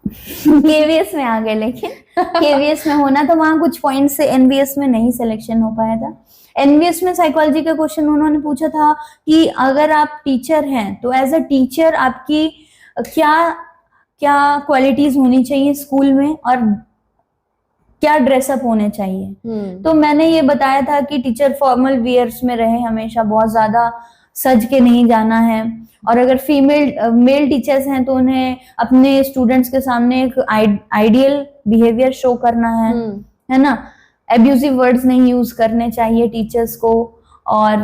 केवीएस में आ गए, लेकिन केवीएस में होना तो वहां कुछ पॉइंट से एनवीएस में नहीं सिलेक्शन हो पाया था। एनवीएस में साइकोलॉजी का क्वेश्चन उन्होंने पूछा था कि अगर आप टीचर हैं तो एज अ टीचर आपकी क्या क्या क्वालिटीज होनी चाहिए स्कूल में और क्या ड्रेसअप होने चाहिए। तो मैंने ये बताया था कि टीचर फॉर्मल वियर्स में रहे, हमेशा बहुत ज्यादा सज के नहीं जाना है। और अगर मेल टीचर्स हैं तो उन्हें अपने स्टूडेंट्स के सामने एक आइडियल बिहेवियर शो करना है ना। एब्यूजिव वर्ड्स नहीं यूज करने चाहिए टीचर्स को। और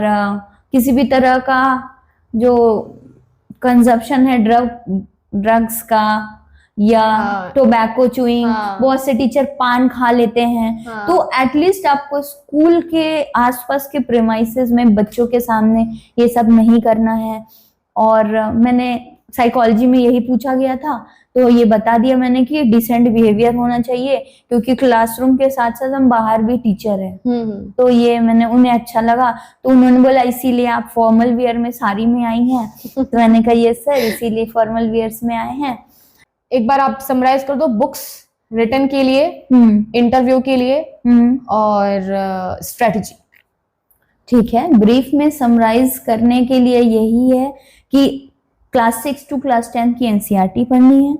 किसी भी तरह का जो कंजप्शन है ड्रग्स का या टोबैको चुइंग, बहुत से टीचर पान खा लेते हैं। तो एटलीस्ट आपको स्कूल के आसपास के प्रेमाइसेस में बच्चों के सामने ये सब नहीं करना है। और मैंने साइकोलॉजी में यही पूछा गया था तो ये बता दिया मैंने कि डिसेंट बिहेवियर होना चाहिए, क्योंकि क्लासरूम के साथ साथ हम बाहर भी टीचर हैं। तो ये मैंने उन्हें अच्छा लगा, तो उन्होंने बोला इसीलिए आप फॉर्मल वियर में साड़ी में आई हैं। तो मैंने कहा यस सर, इसीलिए फॉर्मल वियर्स में आए हैं। एक बार आप समराइज कर दो बुक्स रिटन के लिए, इंटरव्यू के लिए और स्ट्रेटजी। ठीक है, ब्रीफ में समराइज करने के लिए यही है कि क्लास 6 to क्लास 10 की एनसीईआरटी पढ़नी है।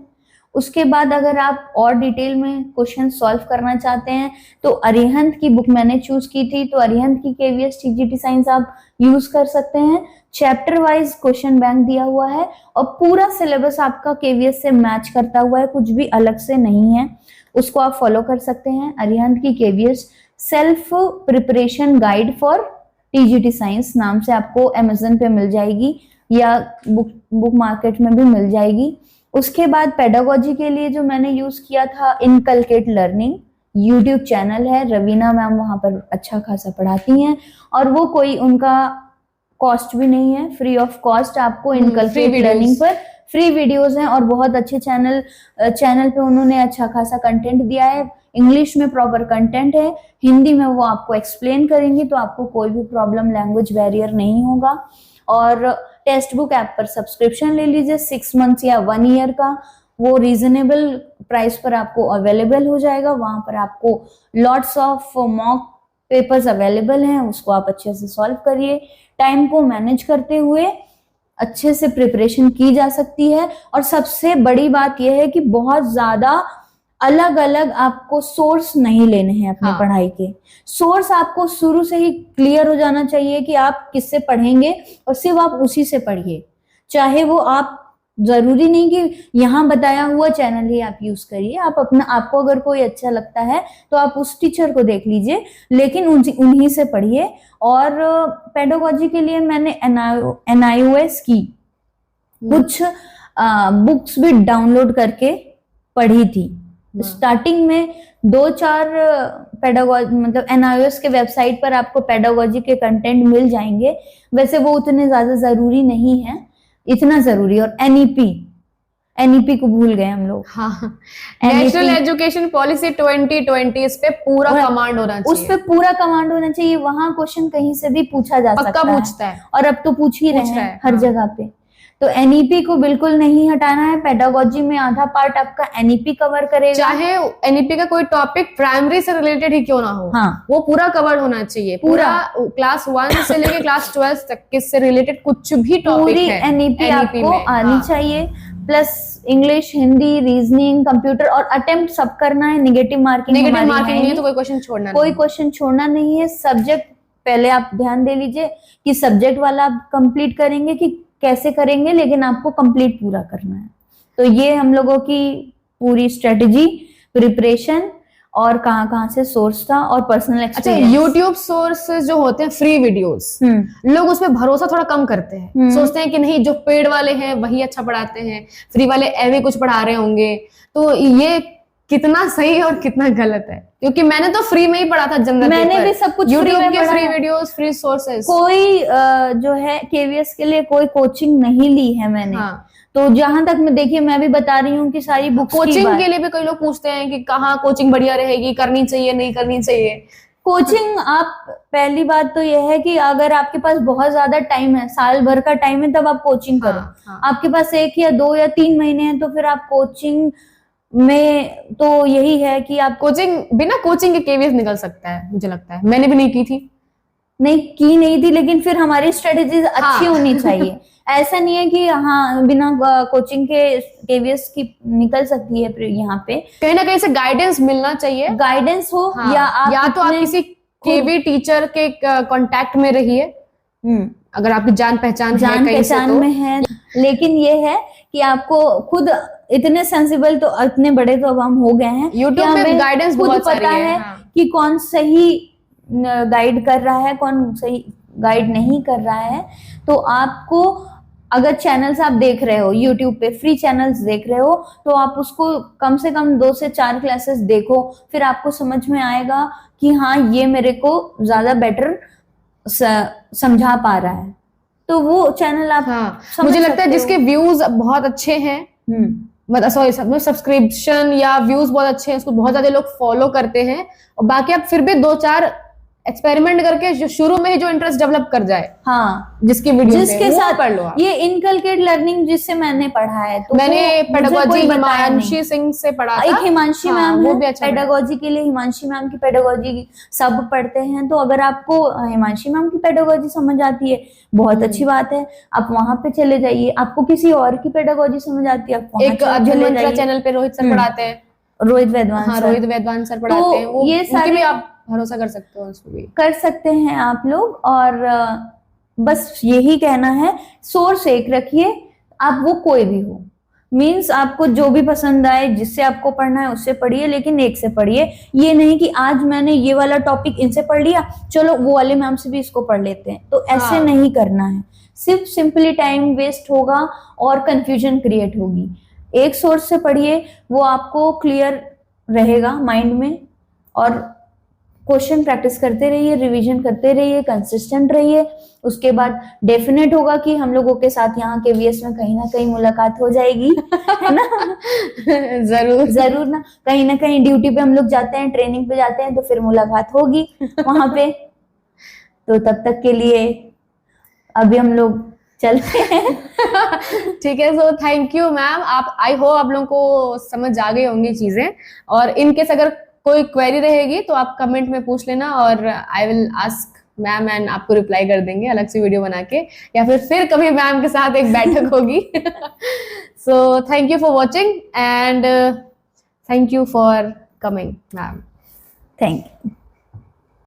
उसके बाद अगर आप और डिटेल में क्वेश्चन सॉल्व करना चाहते हैं तो अरिहंत की बुक मैंने चूज की थी, तो अरिहंत की केवीएस टीजीटी साइंस आप यूज कर सकते हैं। चैप्टर वाइज क्वेश्चन बैंक दिया हुआ है और पूरा सिलेबस आपका केवीएस से मैच करता हुआ है, कुछ भी अलग से नहीं है। उसको आप फॉलो कर सकते हैं। अरिहंत की KVS self preparation guide for TGT science नाम से आपको अमेज़न पे मिल जाएगी या बुक मार्केट में भी मिल जाएगी। उसके बाद पेडागोजी के लिए जो मैंने यूज किया था इनकलकेट लर्निंग, यूट्यूब चैनल है, रवीना मैम वहां पर अच्छा खासा पढ़ाती हैं और वो कोई उनका कॉस्ट भी नहीं है, फ्री ऑफ कॉस्ट आपको इनकलकेट लर्निंग पर फ्री वीडियोस हैं और बहुत अच्छे चैनल पे उन्होंने अच्छा खासा कंटेंट दिया है। इंग्लिश में प्रॉपर कंटेंट है, हिंदी में वो आपको एक्सप्लेन करेंगी, तो आपको कोई भी प्रॉब्लम लैंग्वेज बैरियर नहीं होगा। और टेक्स्ट बुक ऐप पर सब्सक्रिप्शन ले लीजिए 6 मंथ्स या 1 ईयर का, वो रीजनेबल प्राइस पर आपको अवेलेबल हो जाएगा। वहां पर आपको lots of mock papers available हैं, उसको आप अच्छे से सॉल्व करिए। टाइम को मैनेज करते हुए अच्छे से प्रिपरेशन की जा सकती है। और सबसे बड़ी बात यह है कि बहुत ज्यादा अलग अलग आपको सोर्स नहीं लेने हैं अपने पढ़ाई के। सोर्स आपको शुरू से ही क्लियर हो जाना चाहिए कि आप किससे पढ़ेंगे और सिर्फ आप उसी से पढ़िए। चाहे वो आप, जरूरी नहीं कि यहाँ बताया हुआ चैनल ही आप यूज करिए, आप अपना, आपको अगर कोई अच्छा लगता है तो आप उस टीचर को देख लीजिए, लेकिन उन्हीं से पढ़िए। और पेडागोजी के लिए मैंने NIOS की कुछ बुक्स भी डाउनलोड करके पढ़ी थी। स्टार्टिंग में 2-4 पेडागोजी, मतलब NIOS के वेबसाइट पर आपको पेडागोजी के कंटेंट मिल जाएंगे, वैसे वो उतने ज्यादा जरूरी नहीं है, इतना जरूरी। और NEP को भूल गए हम लोग। हाँ, नेशनल एजुकेशन पॉलिसी 2020, इस पे पूरा कमांड होना चाहिए। उस पे पूरा कमांड होना चाहिए। वहां क्वेश्चन कहीं से भी पूछा जा सकता है, पक्का पूछता है, और अब तो पूछ ही रहे हैं हर जगह पे। तो NEP को बिल्कुल नहीं हटाना है। पेडागोजी में आधा पार्ट आपका NEP कवर करेगा, चाहे NEP का कोई टॉपिक प्राइमरी से रिलेटेड ही क्यों ना हो। हाँ, वो पूरा कवर होना चाहिए, पूरा क्लास 1 से लेके क्लास 12 तक किससे रिलेटेड कुछ भी टॉपिक है NEP आपको आनी चाहिए। Plus English, Hindi, reasoning, computer, और अटेम्प्ट सब करना है। नेगेटिव मार्किंग नहीं है तो कोई क्वेश्चन छोड़ना नहीं है। सब्जेक्ट पहले आप ध्यान दे लीजिए कि सब्जेक्ट वाला आप कंप्लीट करेंगे कि कैसे करेंगे, लेकिन आपको कंप्लीट पूरा करना है। तो ये हम लोगों की पूरी स्ट्रेटेजी, प्रिपरेशन और कहाँ से सोर्स था और पर्सनल एक्सपीरियंस। अच्छा, यूट्यूब सोर्सेज जो होते हैं फ्री वीडियोस, लोग उसमें भरोसा थोड़ा कम करते हैं, सोचते हैं कि नहीं जो पेड वाले हैं वही अच्छा पढ़ाते हैं, फ्री वाले ऐवे कुछ पढ़ा रहे होंगे। तो ये कितना सही और कितना गलत है, क्योंकि मैंने तो फ्री में ही पढ़ा था जनरल पेपर। मैंने भी सब कुछ यूट्यूब के फ्री वीडियोस, फ्री सोर्सेज। कोई जो है KVS के लिए कोई कोचिंग नहीं ली है मैंने। तो जहां तक मैं, देखिए मैं भी बता रही हूँ कि सारी बुक्स कोचिंग के लिए भी कई लोग पूछते हैं कि कहाँ कोचिंग बढ़िया रहेगी, करनी चाहिए नहीं करनी चाहिए कोचिंग। आप, पहली बात तो यह है कि अगर आपके पास बहुत ज्यादा टाइम है, साल भर का टाइम है, तब आप कोचिंग करो। आपके पास 1 या 2 या 3 महीने हैं तो फिर आप कोचिंग में, तो यही है कि आप बिना कोचिंग के KVS निकल सकता है, मुझे लगता है। मैंने भी नहीं की थी, लेकिन फिर हमारी स्ट्रेटेजीज अच्छी होनी चाहिए। ऐसा नहीं है कि हाँ बिना कोचिंग के KVS की निकल सकती है। यहाँ पे कहीं ना कहीं से गाइडेंस मिलना चाहिए, गाइडेंस हो। या तो आप किसी KV टीचर के कांटेक्ट में रहिए, अगर आपकी जान पहचान में है। लेकिन ये है कि आपको खुद इतने सेंसिबल, तो इतने बड़े तो अब हम हो गए हैं, यूट्यूब में गाइडेंस बहुत पता है कि कौन सही गाइड कर रहा है, कौन सही गाइड नहीं कर रहा है। तो आपको, अगर चैनल्स आप देख रहे हो यूट्यूब पे, फ्री चैनल्स देख रहे हो, तो आप उसको कम से कम 2 से 4 क्लासेस देखो, फिर आपको समझ में आएगा कि हाँ ये मेरे को ज्यादा बेटर समझा पा रहा है। तो वो चैनल आप मुझे लगता है जिसके व्यूज बहुत अच्छे हैं, मतलब सॉरी सब्सक्रिप्शन या व्यूज बहुत अच्छे हैं, उसको बहुत ज्यादा लोग फॉलो करते हैं, और बाकी आप फिर भी 2-4 एक्सपेरिमेंट करके जो शुरू में ही जो इंटरेस्ट डेवलप कर जाए, जिसके साथ पढ़ लो। ये इनकलकेट लर्निंग जिससे मैंने पढ़ा है, तो मैंने पेडागोजी हिमांशी सिंह से पढ़ा था। एक हिमांशी मैम वो भी अच्छा पेडागोजी के लिए, हिमांशी मैम की पेडागोजी सब पढ़ते हैं। तो अगर आपको हिमांशी मैम की पेडागोजी समझ आती है, बहुत अच्छी बात है, आप वहां पे चले जाइए। आपको किसी और की पेडागोजी समझ आती है, एक चैनल पे रोहित सर पढ़ाते हैं, रोहित वेदवान सर पढ़ाते हैं। वो ये सारे आप भरोसा कर सकते हो, उसको भी कर सकते हैं आप लोग। और बस यही कहना है, सोर्स एक रखिए, आप वो कोई भी हो, मीन्स आपको जो भी पसंद आए, जिससे आपको पढ़ना है उससे पढ़िए, लेकिन एक से पढ़िए। ये नहीं कि आज मैंने ये वाला टॉपिक इनसे पढ़ लिया, चलो वो वाले मैम से भी इसको पढ़ लेते हैं, तो ऐसे नहीं करना है। सिर्फ सिंपली टाइम वेस्ट होगा और कंफ्यूजन क्रिएट होगी। एक सोर्स से पढ़िए, वो आपको क्लियर रहेगा माइंड में, और क्वेश्चन प्रैक्टिस करते रहिए, रिवीजन करते रहिए, कंसिस्टेंट रहिए। उसके बाद डेफिनेट होगा कि हम लोगों के साथ यहाँ KVS में कहीं ना कहीं मुलाकात हो जाएगी, है ना। जरूर ना कहीं ड्यूटी पे हम लोग जाते हैं, ट्रेनिंग पे जाते हैं, तो फिर मुलाकात होगी वहां पे। तो तब तक के लिए अभी हम लोग चलते हैं। ठीक है, सो थैंक यू मैम। आप, आई होप आप लोगों को समझ आ गई होंगी चीजें, और इनकेस अगर कोई क्वेरी रहेगी तो आप कमेंट में पूछ लेना और I will ask ma'am and आपको रिप्लाई कर देंगे अलग से वीडियो बना के, या फिर कभी मैम के साथ एक बैठक होगी. So thank you for watching and thank you for coming ma'am. Thank you.